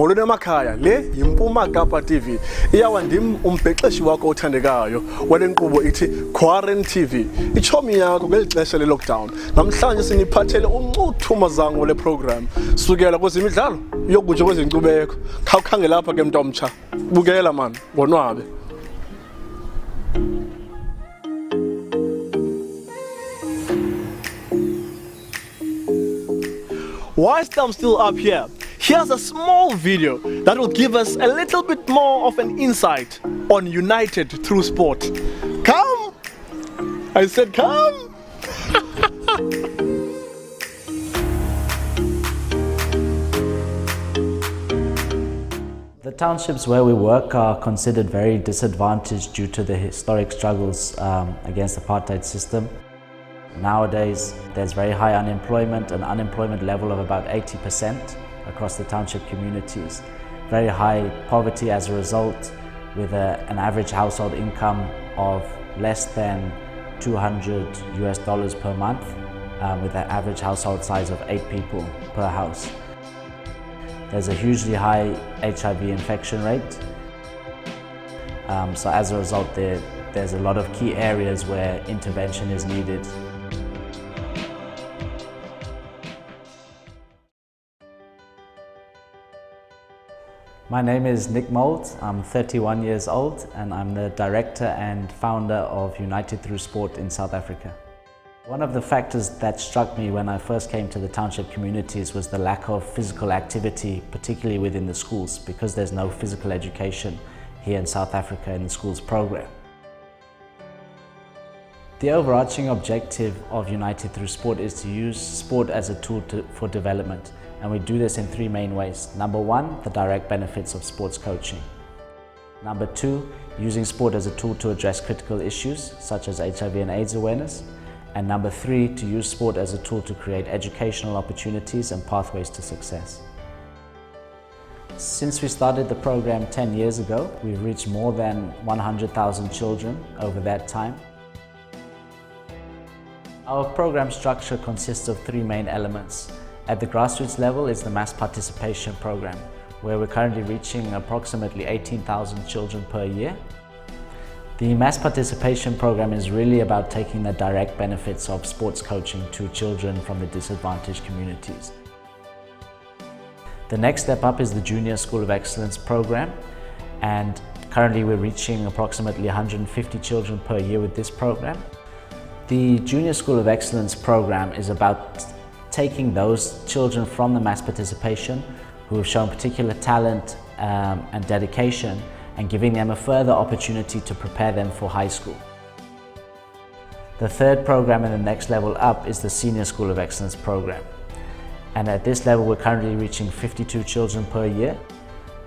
molweni emakhaya, le yimpuma Kapa TV. Iyawa ndim umbhexeshi wakho othandekayo wale nkqubo ithi QuaranTV. Ichomi yakho ngeli xesha le-lockdown. Namhlanje siniphathele uncuthu mazango le program. Sukela kwezemidlalo yokutsho kwezenkcubeko. Khawukhangela apha ke mntu omtsha. Bukela man, ngonwabe. Whilst I'm still up here, here's a small video that will give us a little bit more of an insight on United through sport. Come! I said come! The townships where we work are considered very disadvantaged due to the historic struggles against the apartheid system. Nowadays, there's very high unemployment, an unemployment level of about 80% across the township communities. Very high poverty as a result, with an average household income of less than $200 per month, with an average household size of 8 people per house. There's a hugely high HIV infection rate. So as a result, there's a lot of key areas where intervention is needed. My name is Nick Mould. I'm 31 years old and I'm the director and founder of United Through Sport in South Africa. One of the factors that struck me when I first came to the township communities was the lack of physical activity, particularly within the schools, because there's no physical education here in South Africa in the schools program. The overarching objective of United Through Sport is to use sport as a tool for development, and we do this in 3 main ways. Number 1, the direct benefits of sports coaching. Number 2, using sport as a tool to address critical issues such as HIV and AIDS awareness. And number 3, to use sport as a tool to create educational opportunities and pathways to success. Since we started the program 10 years ago, we've reached more than 100,000 children over that time. Our program structure consists of 3 main elements. At the grassroots level is the mass participation program, where we're currently reaching approximately 18,000 children per year. The mass participation program is really about taking the direct benefits of sports coaching to children from the disadvantaged communities. The next step up is the Junior School of Excellence program, and currently we're reaching approximately 150 children per year with this program. The Junior School of Excellence program is about taking those children from the mass participation who have shown particular talent and dedication and giving them a further opportunity to prepare them for high school. The third program and the next level up is the Senior School of Excellence program. And at this level, we're currently reaching 52 children per year.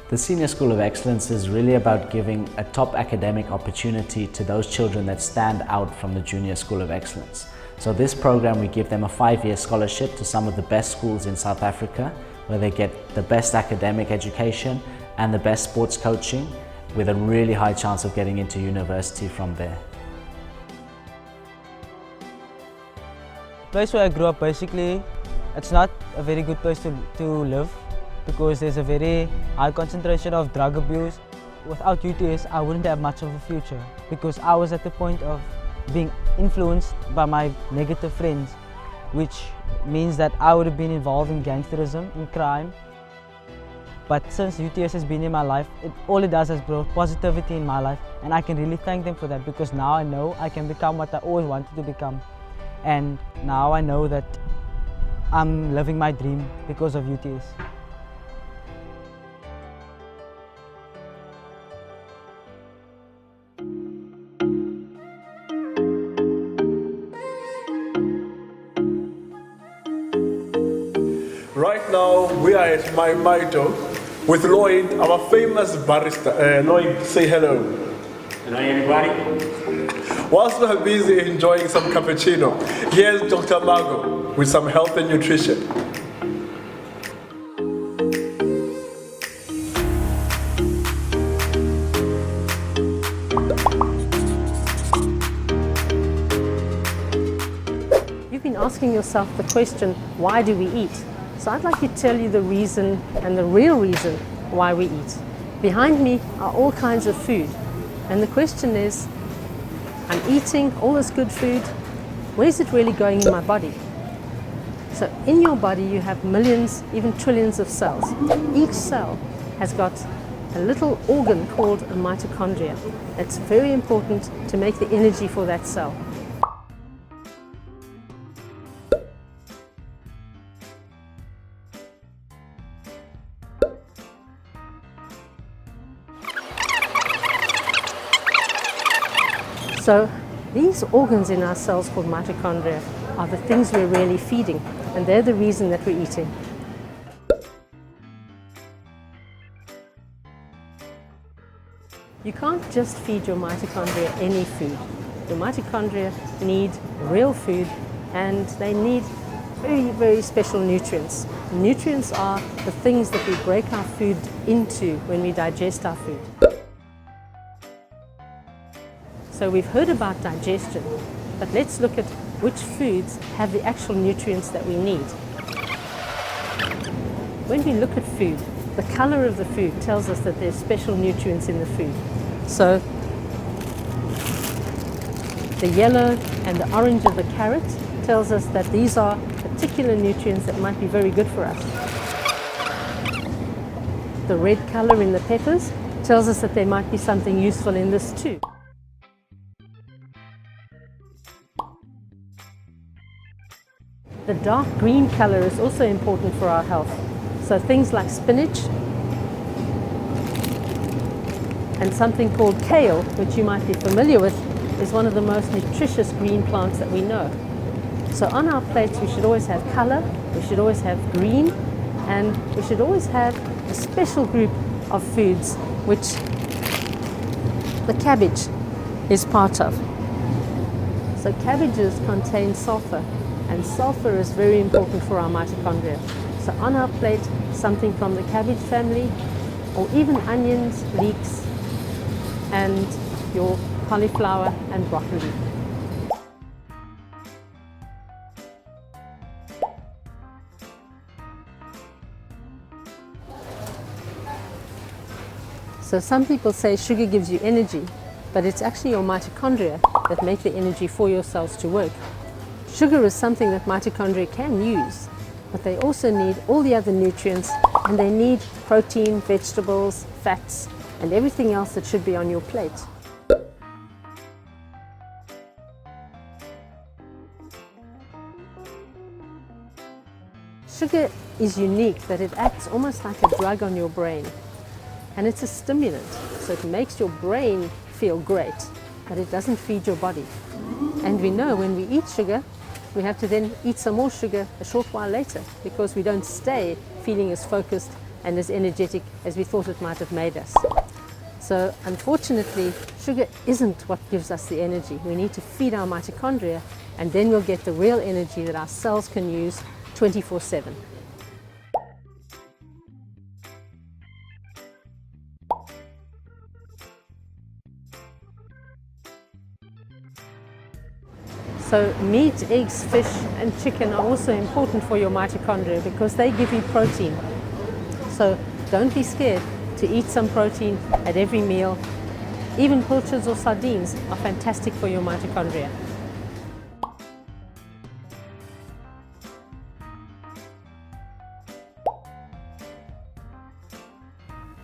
The Senior School of Excellence is really about giving a top academic opportunity to those children that stand out from the Junior School of Excellence. So this program, we give them a 5-year scholarship to some of the best schools in South Africa, where they get the best academic education and the best sports coaching, with a really high chance of getting into university from there. The place where I grew up, basically, it's not a very good place to live, because there's a very high concentration of drug abuse. Without UTS, I wouldn't have much of a future, because I was at the point of being influenced by my negative friends, which means that I would have been involved in gangsterism, in crime. But since UTS has been in my life, all it does is brought positivity in my life, and I can really thank them for that, because now I know I can become what I always wanted to become. And now I know that I'm living my dream because of UTS. Right now, we are at my Maito with Lloyd, our famous barista. Lloyd, say hello. Hello everybody. Whilst we're busy enjoying some cappuccino, here's Dr. Mago with some health and nutrition. You've been asking yourself the question, why do we eat? So I'd like to tell you the reason, and the real reason, why we eat. Behind me are all kinds of food, and the question is, I'm eating all this good food, where's it really going in my body? So in your body you have millions, even trillions of cells. Each cell has got a little organ called a mitochondria. It's very important to make the energy for that cell. So these organs in our cells called mitochondria are the things we're really feeding, and they're the reason that we're eating. You can't just feed your mitochondria any food. Your mitochondria need real food, and they need very, very special nutrients. Nutrients are the things that we break our food into when we digest our food. So we've heard about digestion, but let's look at which foods have the actual nutrients that we need. When we look at food, the color of the food tells us that there's special nutrients in the food. So the yellow and the orange of the carrot tells us that these are particular nutrients that might be very good for us. The red color in the peppers tells us that there might be something useful in this too. The dark green color is also important for our health. So things like spinach and something called kale, which you might be familiar with, is one of the most nutritious green plants that we know. So on our plates we should always have color, we should always have green, and we should always have a special group of foods which the cabbage is part of. So cabbages contain sulfur, and sulfur is very important for our mitochondria. So on our plate, something from the cabbage family, or even onions, leeks, and your cauliflower and broccoli. So some people say sugar gives you energy, but it's actually your mitochondria that make the energy for your cells to work. Sugar is something that mitochondria can use, but they also need all the other nutrients, and they need protein, vegetables, fats, and everything else that should be on your plate. Sugar is unique that it acts almost like a drug on your brain, and it's a stimulant, so it makes your brain feel great, but it doesn't feed your body. And we know when we eat sugar, we have to then eat some more sugar a short while later, because we don't stay feeling as focused and as energetic as we thought it might have made us. So unfortunately, sugar isn't what gives us the energy. We need to feed our mitochondria, and then we'll get the real energy that our cells can use 24/7. So meat, eggs, fish and chicken are also important for your mitochondria because they give you protein. So don't be scared to eat some protein at every meal. Even pilchards or sardines are fantastic for your mitochondria.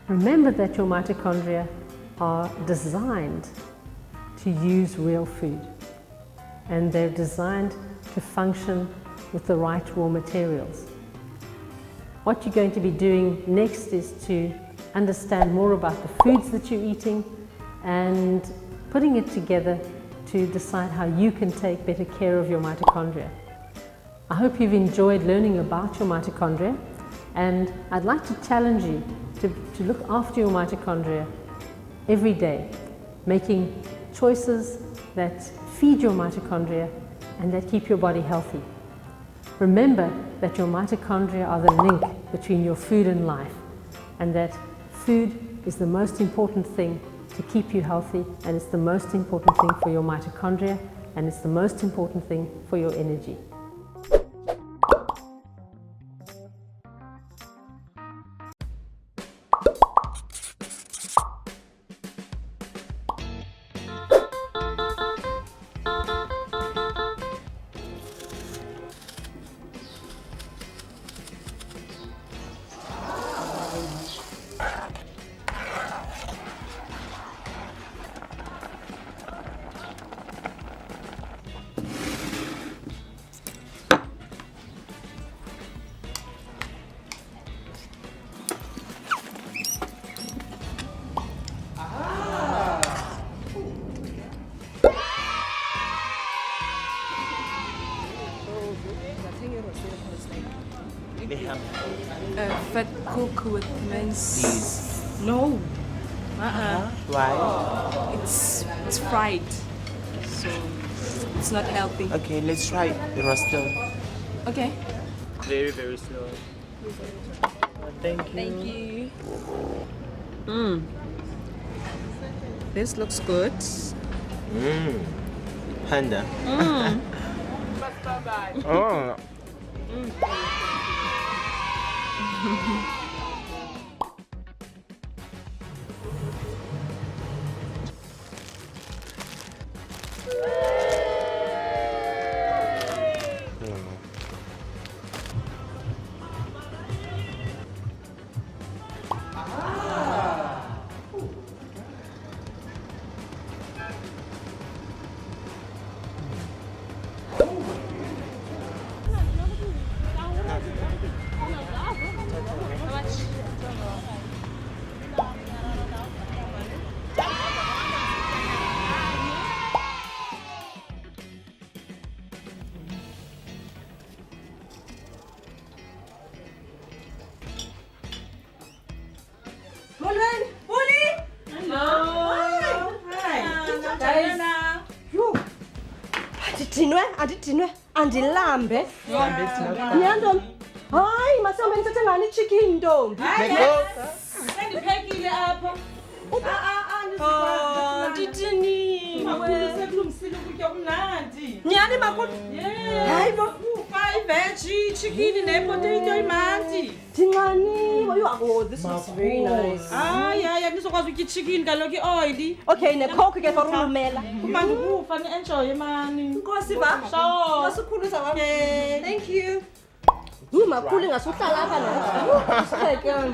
Remember that your mitochondria are designed to use real food, and they're designed to function with the right raw materials. What you're going to be doing next is to understand more about the foods that you're eating and putting it together to decide how you can take better care of your mitochondria. I hope you've enjoyed learning about your mitochondria, and I'd like to challenge you to look after your mitochondria every day, making choices that feed your mitochondria and that keep your body healthy. Remember that your mitochondria are the link between your food and life, and that food is the most important thing to keep you healthy, and it's the most important thing for your mitochondria, and it's the most important thing for your energy. Fat cook with mince. Please. No. Why? It's fried, so it's not healthy. Okay, let's try the roster. Okay. Very, very slow. Thank you. Thank you. This looks good. Panda. Oh. Andidinwe andilambe nyantombi hayi masihambe nithethe ngani ichicken ntombi Sendiphekile apha. ndithini Sekulungisile ukutya kumnandi. nyani makhulu hayi bo Iveji, chicken nepotato imandi. ndinxaniwe this was very nice Hayi andizokwazi ukutya ichicken kaloku ioily. okay necoke ke for ulumela Mani kufa ni-enjoye mani. nkosi ba Sure. masikhuluza wam thank you makhulu ingasuhlala apha nawe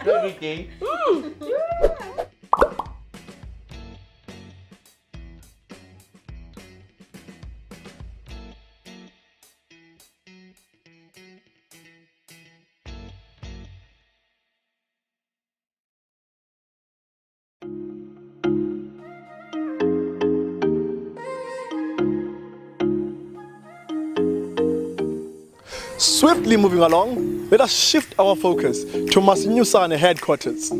Every day. Swiftly moving along, let us shift our focus to Masinyusane headquarters.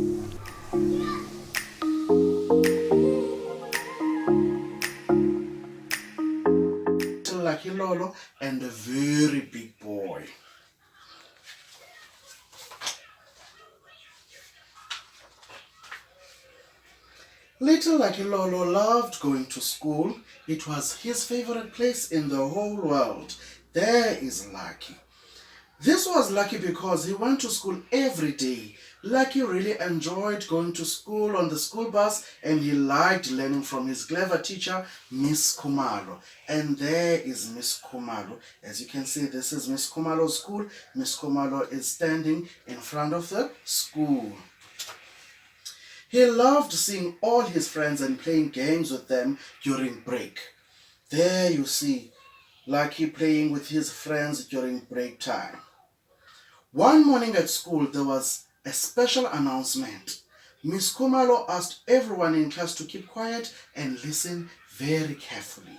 Lucky Lolo and a very big boy. Little Lucky Lolo loved going to school. It was his favorite place in the whole world. There is Lucky. This was Lucky because he went to school every day. Lucky really enjoyed going to school on the school bus and he liked learning from his clever teacher, Miss Kumalo. And there is Miss Kumalo. As you can see, this is Miss Kumalo's school. Miss Kumalo is standing in front of the school. He loved seeing all his friends and playing games with them during break. There you see Lucky playing with his friends during break time. One morning at school, there was a special announcement. Miss Kumalo asked everyone in class to keep quiet and listen very carefully.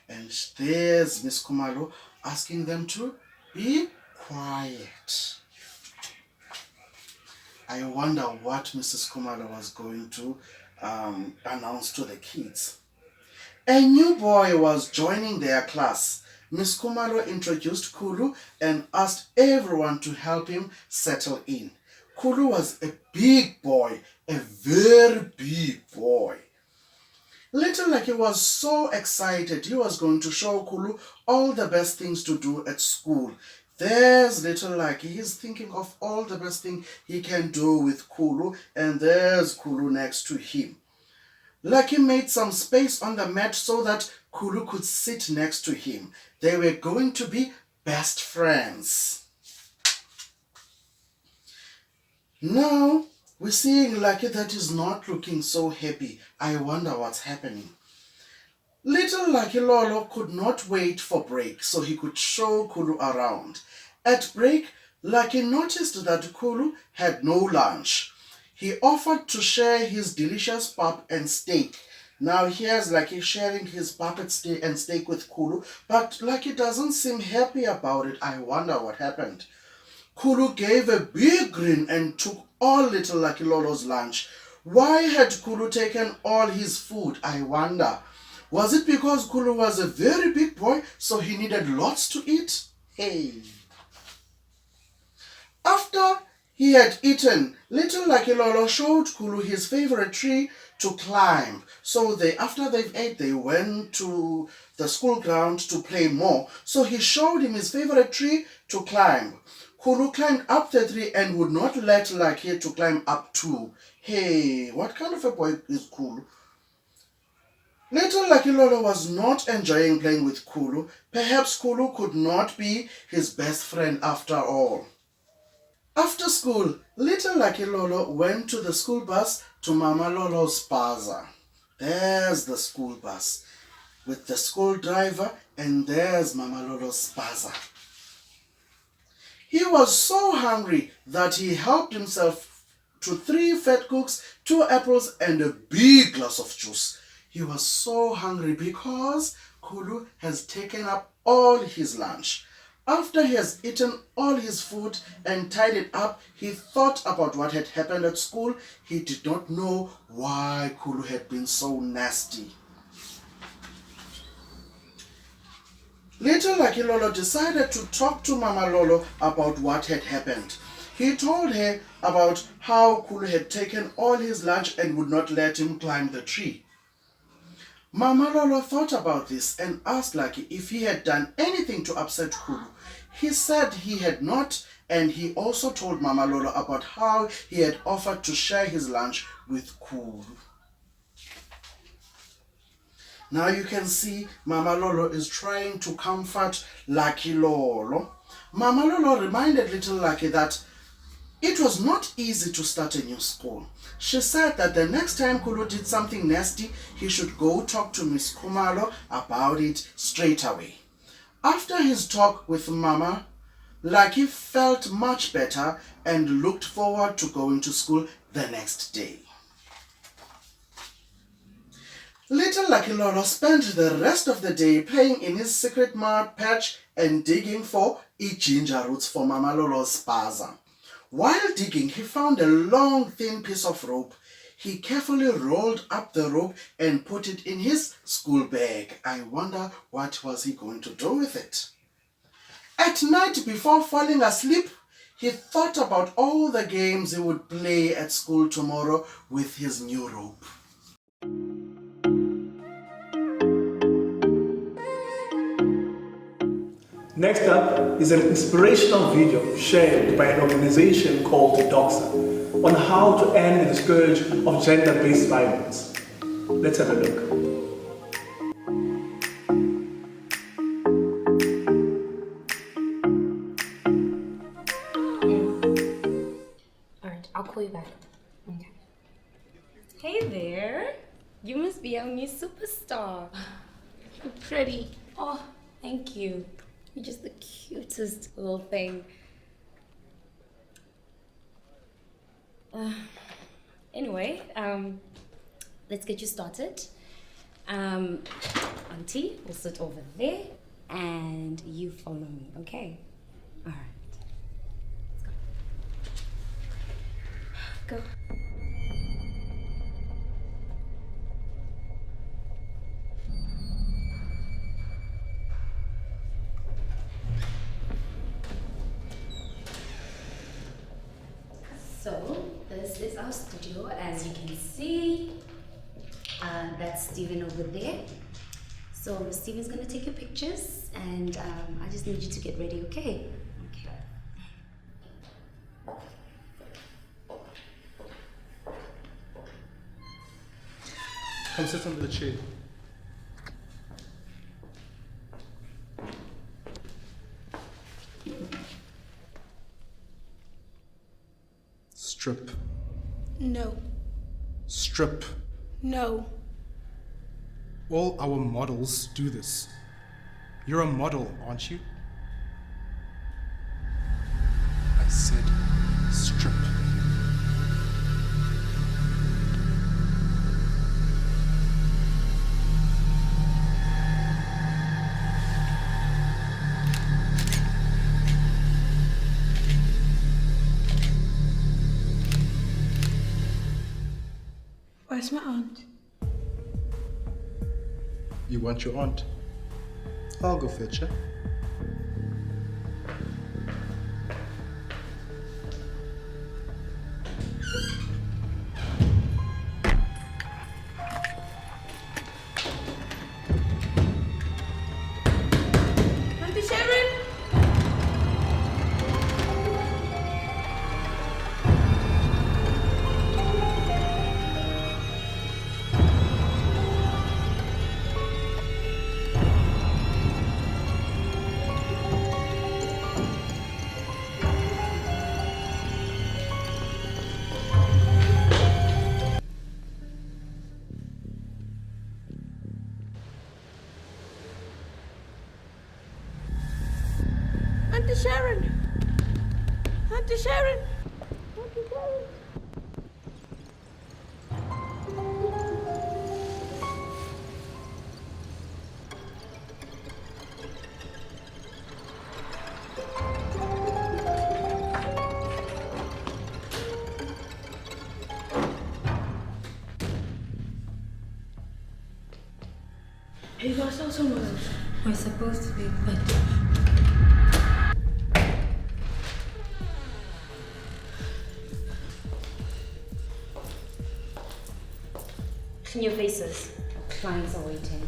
And there's Miss Kumalo asking them to be quiet. I wonder what Mrs. Kumalo was going to announce to the kids. A new boy was joining their class. Miss Kumalo introduced Kulu and asked everyone to help him settle in. Kulu was a big boy, a very big boy. Little Lucky was so excited. He was going to show Kulu all the best things to do at school. There's Little Lucky. He's thinking of all the best thing he can do with Kulu, and there's Kulu next to him. Lucky made some space on the mat so that Kulu could sit next to him. They were going to be best friends. Now, we're seeing Lucky that is not looking so happy. I wonder what's happening. Little Lucky Lolo could not wait for break so he could show Kulu around. At break, Lucky noticed that Kulu had no lunch. He offered to share his delicious pap and steak. Now here's Lucky sharing his puppet and steak with Kulu, but Lucky doesn't seem happy about it. I wonder what happened. Kulu gave a big grin and took all little Lucky Lolo's lunch. Why had Kulu taken all his food, I wonder? Was it because Kulu was a very big boy, so he needed lots to eat? Hey. After he had eaten, little Lucky Lolo showed Kulu his favorite tree to climb. So after they've ate, they went to the school ground to play more. So he showed him his favorite tree to climb. Kulu climbed up the tree and would not let Lucky to climb up too. Hey, what kind of a boy is Kulu? Little Lucky Lolo was not enjoying playing with Kulu. Perhaps Kulu could not be his best friend after all. After school, little Lucky Lolo went to the school bus to Mama Lolo's spaza. There's the school bus with the school driver, and there's Mama Lolo's spaza. He was so hungry that he helped himself to 3 fat cooks, 2 apples, and a big glass of juice. He was so hungry because Kulu has taken up all his lunch. After he has eaten all his food and tied it up, he thought about what had happened at school. He did not know why Kulu had been so nasty. Little Lucky Lolo decided to talk to Mama Lolo about what had happened. He told her about how Kulu had taken all his lunch and would not let him climb the tree. Mama Lolo thought about this and asked Lucky if he had done anything to upset Kulu. He said he had not, and he also told Mama Lolo about how he had offered to share his lunch with Kulu. Now you can see Mama Lolo is trying to comfort Lucky Lolo. Mama Lolo reminded little Lucky that it was not easy to start a new school. She said that the next time Kulu did something nasty, he should go talk to Miss Kumalo about it straight away. After his talk with Mama, Lucky felt much better and looked forward to going to school the next day. Little Lucky Lolo spent the rest of the day playing in his secret mud patch and digging for ginger roots for Mama Lolo's spaza. While digging, he found a long, thin piece of rope. He carefully rolled up the rope and put it in his school bag. I wonder what was he going to do with it. At night, before falling asleep, he thought about all the games he would play at school tomorrow with his new rope. Next up is an inspirational video shared by an organization called DOXA on how to end the scourge of gender-based violence. Let's have a look. Alright, I'll call you back. Okay. Hey there. You must be our new superstar. You're pretty. Oh, thank you. You're just the cutest little thing. Anyway, let's get you started. Auntie will sit over there and you follow me, okay? All right. Let's go. Go. So this is our studio, as you can see. That's Steven over there. So Steven's gonna take your pictures, and I just need you to get ready, okay? Okay. Come sit under the chair. Strip. No. Strip. No. All our models do this. You're a model, aren't you? I said strip. Where's my aunt? You want your aunt? I'll go fetch her. Auntie Sharon? Auntie Sharon! Auntie Sharon! Auntie Sharon! Hey, you saw someone else. We're supposed to be, but... Clean your faces. Clients are waiting.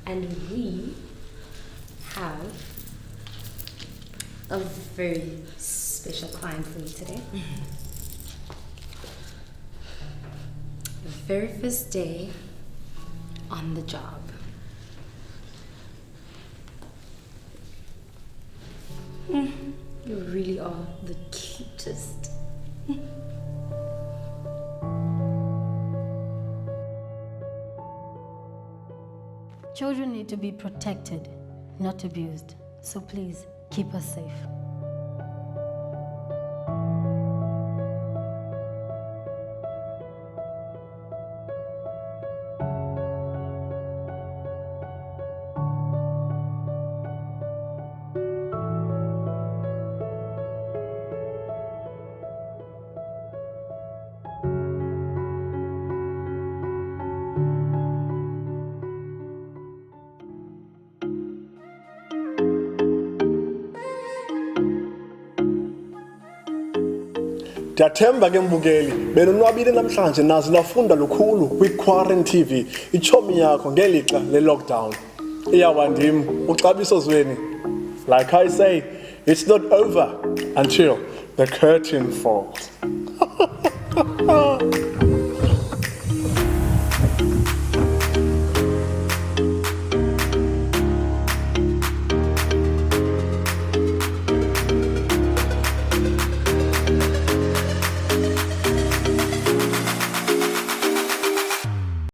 And we have a very special client for you today. The very first day on the job. You really are the cutest. Children need to be protected, not abused. So please, keep us safe. Ndiyathemba ke mbukeli benonwabile namhlanje nazi lafunda lukhulu kwi-QuaranTV ichomi yakho ngelixa le-lockdown. Iyawandim uxabiso zweni. Like I say, it's not over until the curtain falls.